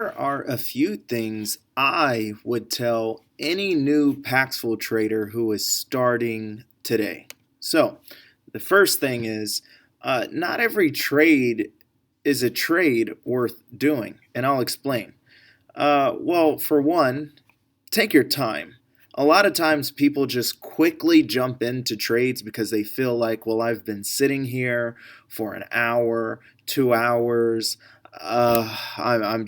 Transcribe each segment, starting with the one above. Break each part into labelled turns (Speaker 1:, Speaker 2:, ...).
Speaker 1: There are a few things I would tell any new Paxful trader who is starting today. So, the first thing is not every trade is a trade worth doing, and I'll explain. Well, for one, take your time. A lot of times people just quickly jump into trades because they feel like, well, I've been sitting here for an hour, 2 hours. I'm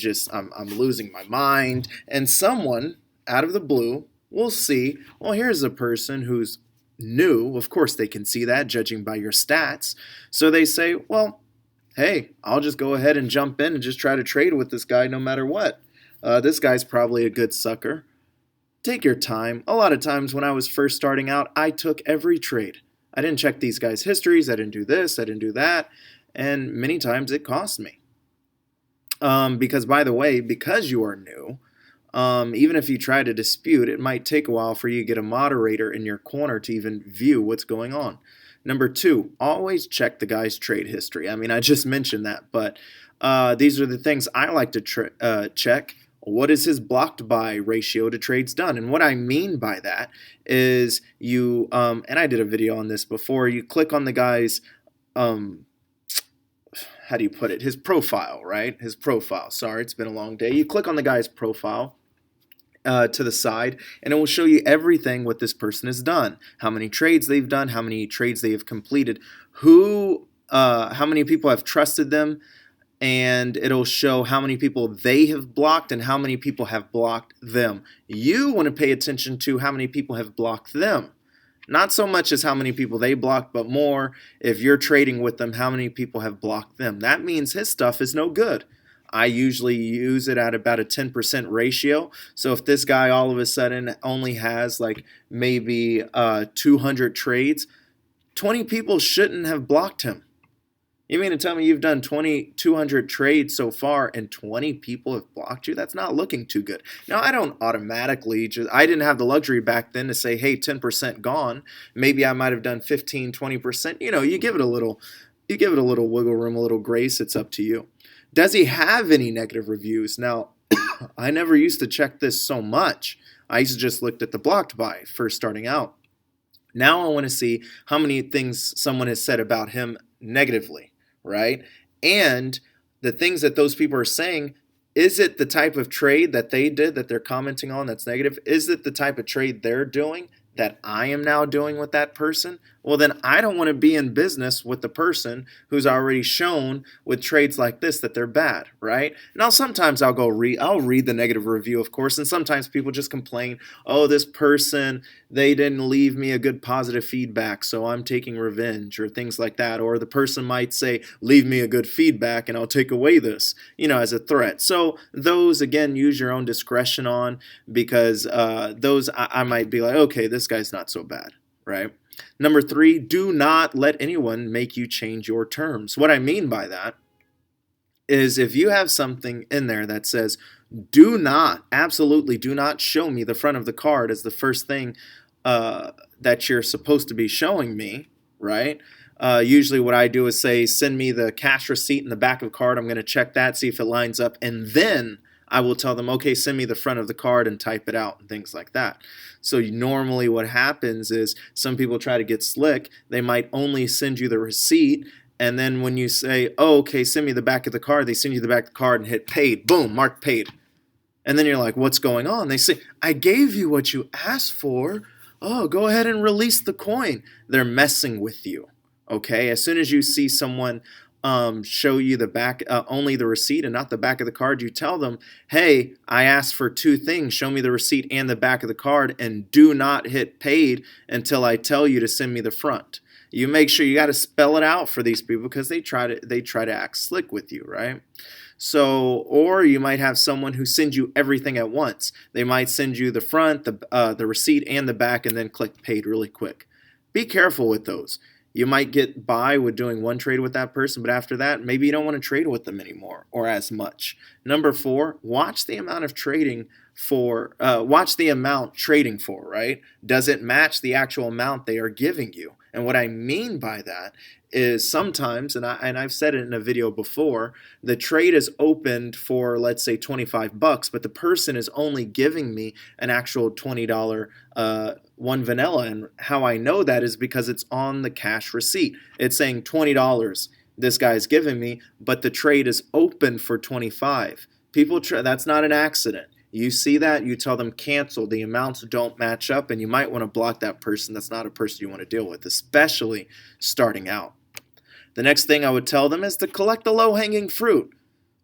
Speaker 1: losing my mind. And someone out of the blue will see, well, here's a person who's new. Of course, they can see that judging by your stats. So they say, well, hey, I'll just go ahead and jump in and just try to trade with this guy no matter what. This guy's probably a good sucker. Take your time. A lot of times when I was first starting out, I took every trade. I didn't check these guys' histories. I didn't do this. I didn't do that. And many times it cost me. Because, by the way, because you are new, even if you try to dispute, it might take a while for you to get a moderator in your corner to even view what's going on. Number two, always check the guy's trade history. I mean, I just mentioned that, but these are the things I like to check. What is his blocked buy ratio to trades done? And what I mean by that is you, and I did a video on this before, you click on the guy's, how do you put it? His profile, right? His profile. Sorry, it's been a long day. You click on the guy's profile to the side, and it will show you everything what this person has done, how many trades they've done, how many trades they have completed, how many people have trusted them, and it'll show how many people they have blocked and how many people have blocked them. You want to pay attention to how many people have blocked them. Not so much as how many people they blocked, but more if you're trading with them, how many people have blocked them. That means his stuff is no good. I usually use it at about a 10% ratio. So if this guy all of a sudden only has like maybe 200 trades, 20 people shouldn't have blocked him. You mean to tell me you've done 200 trades so far and 20 people have blocked you? That's not looking too good. Now, I don't automatically I didn't have the luxury back then to say, hey, 10% gone. Maybe I might have done 15, 20%. You give it a little wiggle room, a little grace. It's up to you. Does he have any negative reviews? Now, I never used to check this so much. I used to just look at the blocked buy first starting out. Now I want to see how many things someone has said about him negatively, right? And the things that those people are saying, is it the type of trade that they did that they're commenting on that's negative? Is it the type of trade they're doing that I am now doing with that person? Well, then I don't want to be in business with the person who's already shown with trades like this that they're bad, right? Now, sometimes I'll read the negative review, of course, and sometimes people just complain, oh, this person, they didn't leave me a good positive feedback, so I'm taking revenge, or things like that. Or the person might say, leave me a good feedback and I'll take away this, as a threat. So those, again, use your own discretion on, because those I might be like, okay, this guy's not so bad, right? Number three, do not let anyone make you change your terms. What I mean by that is if you have something in there that says, absolutely do not show me the front of the card as the first thing that you're supposed to be showing me, right? Usually what I do is say, send me the cash receipt in the back of the card. I'm going to check that, see if it lines up, and then I will tell them, okay, send me the front of the card and type it out and things like that. So normally what happens is some people try to get slick. They might only send you the receipt, and then when you say, oh, okay, send me the back of the card, they send you the back of the card and hit paid. Boom, mark paid. And then you're like, what's going on? They say, I gave you what you asked for. Oh, go ahead and release the coin. They're messing with you. Okay, as soon as you see someone show you the back, only the receipt and not the back of the card, you tell them, hey, I asked for two things. Show me the receipt and the back of the card, and do not hit paid until I tell you to send me the front. You make sure you got to spell it out for these people because they try to act slick with you, right? So, or you might have someone who sends you everything at once. They might send you the front, the receipt, and the back, and then click paid really quick. Be careful with those. You might get by with doing one trade with that person, but after that, maybe you don't want to trade with them anymore or as much. Number four, watch the amount trading for, right? Does it match the actual amount they are giving you? And what I mean by that is sometimes, and I've said it in a video before, the trade is opened for, let's say, 25 bucks, but the person is only giving me an actual $20 one vanilla. And how I know that is because it's on the cash receipt. It's saying $20 this guy's giving me, but the trade is open for 25. That's not an accident. You see that, you tell them cancel. The amounts don't match up, and you might want to block that person. That's not a person you want to deal with, especially starting out. The next thing I would tell them is to collect the low-hanging fruit.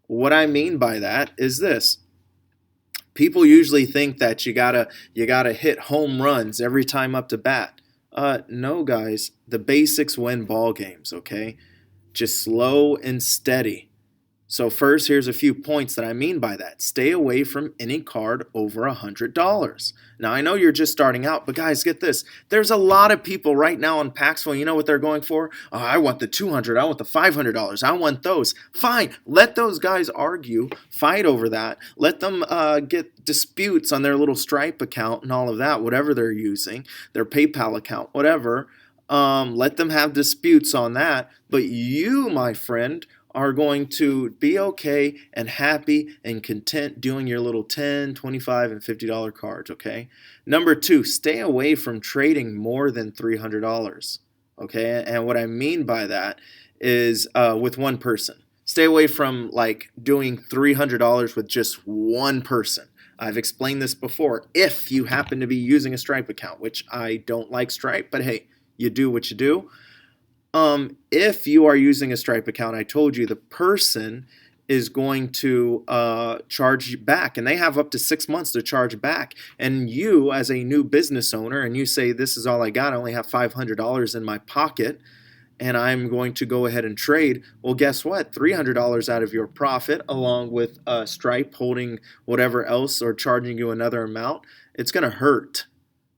Speaker 1: What I mean by that is this. People usually think that you gotta hit home runs every time up to bat. No, guys. The basics win ball games, okay? Just slow and steady. So first, here's a few points that I mean by that. Stay away from any card over $100. Now, I know you're just starting out, but guys, get this. There's a lot of people right now on Paxful, you know what they're going for? Oh, I want the $200, I want the $500, I want those. Fine, let those guys argue, fight over that. Let them get disputes on their little Stripe account and all of that, whatever they're using, their PayPal account, whatever. Let them have disputes on that. But you, my friend, are going to be okay and happy and content doing your little $10, $25, and $50 cards, okay? Number 2, stay away from trading more than $300, okay? And what I mean by that is with one person. Stay away from like doing $300 with just one person. I've explained this before. If you happen to be using a Stripe account, which I don't like Stripe, but hey, you do what you do. If you are using a Stripe account, I told you the person is going to charge you back, and they have up to 6 months to charge back. And you, as a new business owner, and you say, this is all I got, I only have $500 in my pocket, and I'm going to go ahead and trade. Well, guess what? $300 out of your profit, along with Stripe holding whatever else or charging you another amount, it's going to hurt.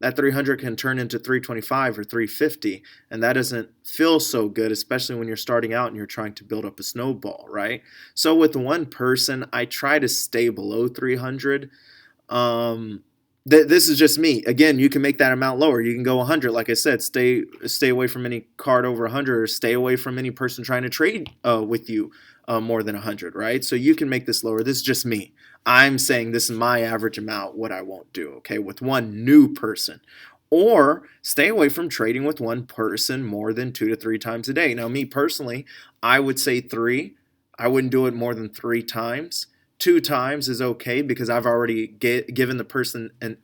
Speaker 1: That 300 can turn into 325 or 350, and that doesn't feel so good, especially when you're starting out and you're trying to build up a snowball, right? So with one person, I try to stay below 300. This is just me. Again, you can make that amount lower. You can go 100. Like I said, stay away from any card over 100, or stay away from any person trying to trade with you more than 100, right? So you can make this lower. This is just me. I'm saying this is my average amount, what I won't do, okay, with one new person. Or stay away from trading with one person more than 2 to 3 times a day. Now, me personally, I would say 3. I wouldn't do it more than 3 times. 2 times is okay because I've already given the person an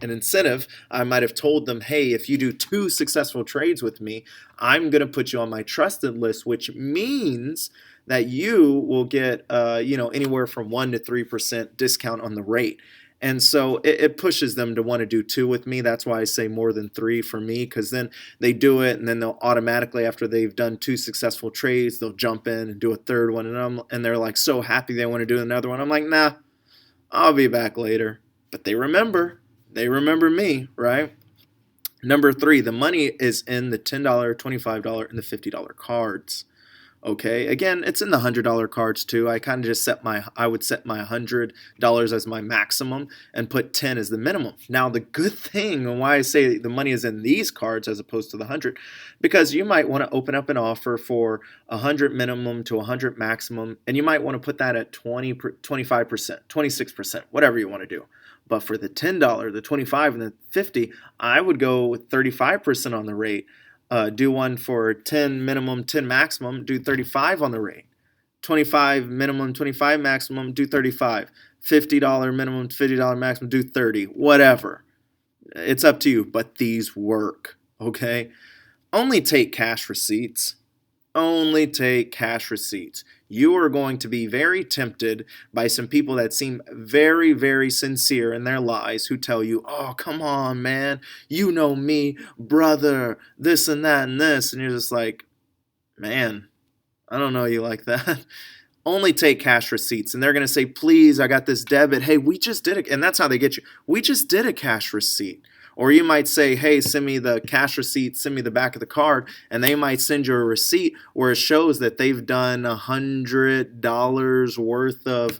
Speaker 1: incentive. I might have told them, hey, if you do 2 successful trades with me, I'm going to put you on my trusted list, which means that you will get anywhere from 1 to 3% discount on the rate. And so it pushes them to want to do 2 with me. That's why I say more than 3 for me, because then they do it, and then they'll automatically, after they've done 2 successful trades, they'll jump in and do a 3rd one, and they're like so happy they want to do another one. I'm like, nah, I'll be back later. But they remember me, right? Number 3, the money is in the $10, $25, and the $50 cards. Okay, again, it's in the $100 cards too. I kind of just I would set my $100 as my maximum and put 10 as the minimum. Now, the good thing and why I say the money is in these cards as opposed to the 100, because you might want to open up an offer for 100 minimum to 100 maximum, and you might want to put that at 25%, 26%, whatever you want to do. But for the $10, the 25, and the 50, I would go with 35% on the rate. Do one for 10 minimum, 10 maximum, do 35 on the rate. 25 minimum, 25 maximum, do 35. $50 minimum, $50 maximum, do 30. Whatever. It's up to you, but these work, okay? Only take cash receipts. Only take cash receipts. You are going to be very tempted by some people that seem very, very sincere in their lies, who tell you, oh, come on, man, you know me, brother, this and that and this. And you're just like, man, I don't know you like that. Only take cash receipts. And they're going to say, please, I got this debit. Hey, we just did it. And that's how they get you. We just did a cash receipt. Or you might say, hey, send me the cash receipt, send me the back of the card, and they might send you a receipt where it shows that they've done $100 worth of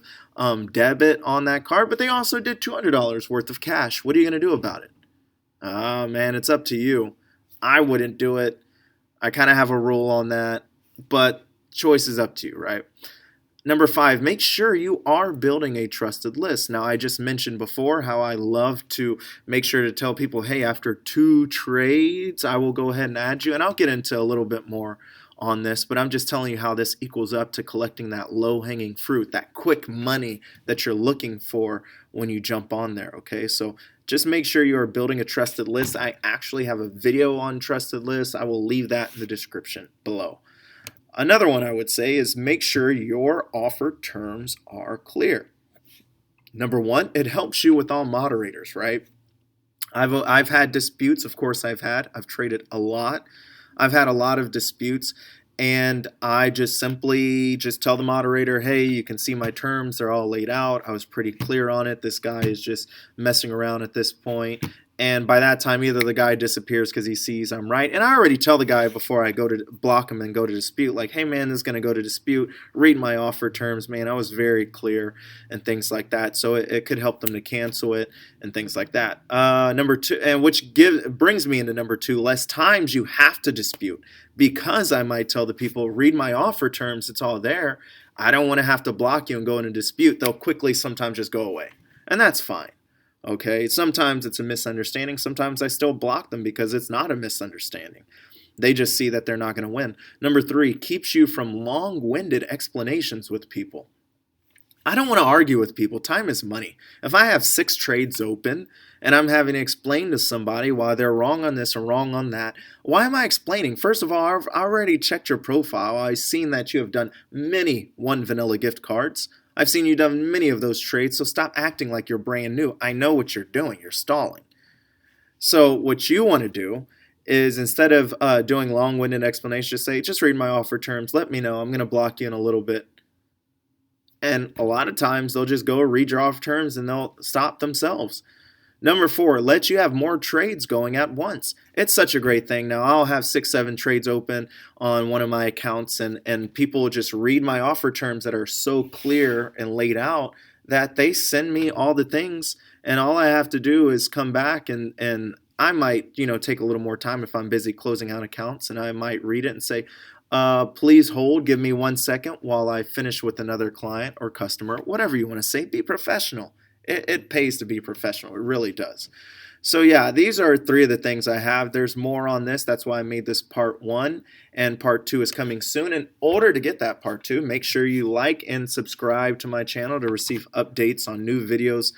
Speaker 1: debit on that card, but they also did $200 worth of cash. What are you going to do about it? Man, it's up to you. I wouldn't do it. I kind of have a rule on that, but choice is up to you, right? Number 5, make sure you are building a trusted list. Now, I just mentioned before how I love to make sure to tell people, hey, after 2 trades, I will go ahead and add you. And I'll get into a little bit more on this, but I'm just telling you how this equals up to collecting that low-hanging fruit, that quick money that you're looking for when you jump on there, okay? So just make sure you are building a trusted list. I actually have a video on trusted lists. I will leave that in the description below. Another one I would say is make sure your offer terms are clear. Number 1, it helps you with all moderators, right? I've had disputes, of course I've traded a lot. I've had a lot of disputes, and I just simply just tell the moderator, hey, you can see my terms, they're all laid out. I was pretty clear on it. This guy is just messing around at this point. And by that time, either the guy disappears because he sees I'm right. And I already tell the guy before I go to block him and go to dispute, like, hey, man, this is going to go to dispute. Read my offer terms, man. I was very clear and things like that. So it could help them to cancel it and things like that. Number 2, and which brings me into number 2, less times you have to dispute. Because I might tell the people, read my offer terms, it's all there. I don't want to have to block you and go into dispute. They'll quickly sometimes just go away. And that's fine. Okay, sometimes it's a misunderstanding. Sometimes I still block them because it's not a misunderstanding. They just see that they're not going to win. Number 3, keeps you from long-winded explanations with people. I don't want to argue with people. Time is money. If I have 6 trades open and I'm having to explain to somebody why they're wrong on this or wrong on that, why am I explaining? First of all, I've already checked your profile. I've seen that you have done many One Vanilla gift cards. I've seen you done many of those trades, so stop acting like you're brand new. I know what you're doing. You're stalling. So what you want to do is, instead of doing long-winded explanations, just say, just read my offer terms. Let me know. I'm going to block you in a little bit. And a lot of times they'll just go read your offer terms and they'll stop themselves. Number 4, let you have more trades going at once. It's such a great thing. Now, I'll have 6, 7 trades open on one of my accounts, and people will just read my offer terms that are so clear and laid out that they send me all the things, and all I have to do is come back, and I might, take a little more time if I'm busy closing out accounts, and I might read it and say, please hold, give me 1 second while I finish with another client or customer, whatever you want to say. Be professional. It pays to be professional. It really does. So yeah, these are 3 of the things I have. There's more on this. That's why I made this part 1, and part 2 is coming soon. In order to get that part 2, make sure you like and subscribe to my channel to receive updates on new videos.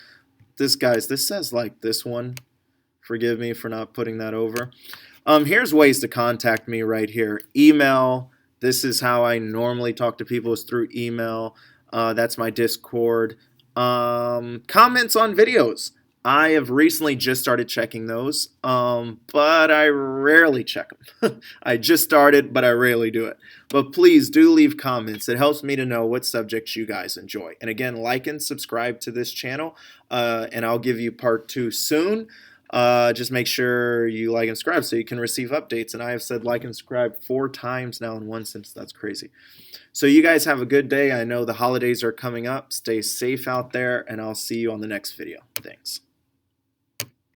Speaker 1: This says like this one. Forgive me for not putting that over. Here's ways to contact me right here. Email. This is how I normally talk to people, is through email. That's my Discord. Comments on videos. I have recently just started checking those, but I rarely check them. I just started, but I rarely do it. But please do leave comments. It helps me to know what subjects you guys enjoy. And again, like and subscribe to this channel, and I'll give you part 2 soon. Just make sure you like and subscribe so you can receive updates. And I have said like and subscribe 4 times now in one sentence. That's crazy. So you guys have a good day. I know the holidays are coming up. Stay safe out there, and I'll see you on the next video. Thanks.